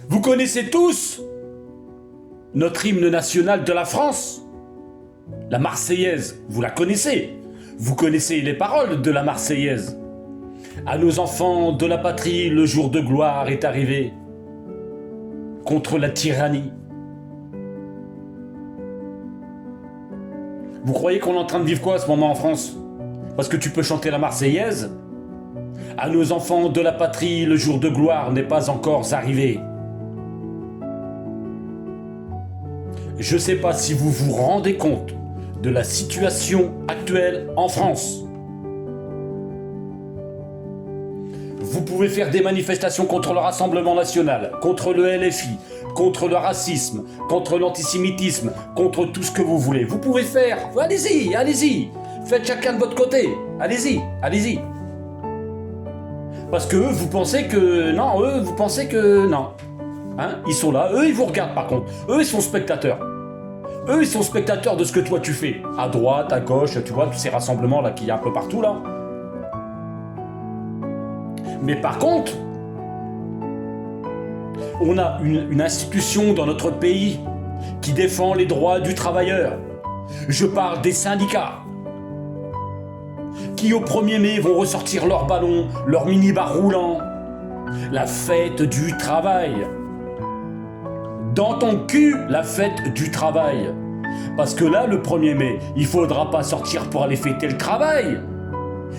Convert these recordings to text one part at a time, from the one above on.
Vous connaissez tous notre hymne national de la France, la Marseillaise, vous la connaissez. Vous connaissez les paroles de la Marseillaise. À nos enfants de la patrie, le jour de gloire est arrivé. Contre la tyrannie. Vous croyez qu'on est en train de vivre quoi à ce moment en France? Parce que tu peux chanter la Marseillaise? À nos enfants de la patrie, le jour de gloire n'est pas encore arrivé. Je ne sais pas si vous vous rendez compte de la situation actuelle en France. Vous pouvez faire des manifestations contre le Rassemblement national, contre le LFI, contre le racisme, contre l'antisémitisme, contre tout ce que vous voulez. Vous pouvez faire. Allez-y, allez-y. Faites chacun de votre côté. Allez-y, allez-y. Parce que eux, vous pensez que... Non, eux, vous pensez que... Non. Hein? Ils sont là. Eux, ils vous regardent par contre. Eux, ils sont spectateurs. Eux, ils sont spectateurs de ce que toi tu fais. À droite, à gauche, tu vois, tous ces rassemblements là qu'il y a un peu partout là. Mais par contre, on a une institution dans notre pays qui défend les droits du travailleur. Je parle des syndicats qui au 1er mai vont ressortir leurs ballons, leurs mini-bars roulants. La fête du travail. Dans ton cul, la fête du travail. Parce que là, le 1er mai, il faudra pas sortir pour aller fêter le travail.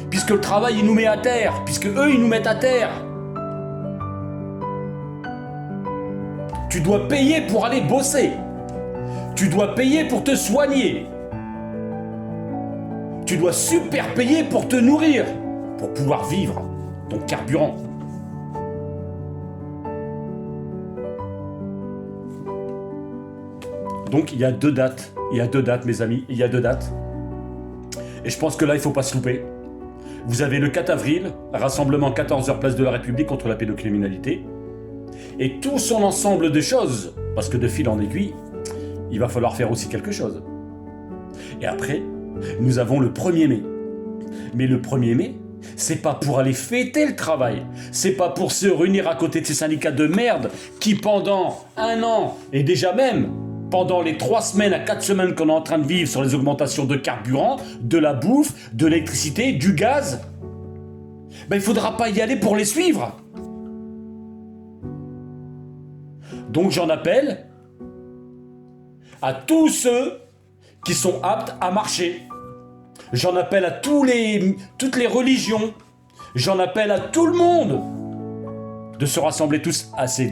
Puisque le travail, il nous met à terre. Puisque eux, ils nous mettent à terre. Tu dois payer pour aller bosser. Tu dois payer pour te soigner. Tu dois super payer pour te nourrir. Pour pouvoir vivre ton carburant. Donc il y a deux dates. Il y a 2 dates, mes amis. Il y a 2 dates. Et je pense que là, il ne faut pas se louper. Vous avez le 4 avril, rassemblement 14h place de la République contre la pédocriminalité. Et tout son ensemble de choses, parce que de fil en aiguille, il va falloir faire aussi quelque chose. Et après, nous avons le 1er mai. Mais le 1er mai, c'est pas pour aller fêter le travail. C'est pas pour se réunir à côté de ces syndicats de merde qui, pendant 1 an, et déjà même, pendant les 3 semaines à 4 semaines qu'on est en train de vivre sur les augmentations de carburant, de la bouffe, de l'électricité, du gaz, ben il faudra pas y aller pour les suivre. Donc j'en appelle à tous ceux qui sont aptes à marcher. J'en appelle à toutes les religions. J'en appelle à tout le monde de se rassembler tous à ces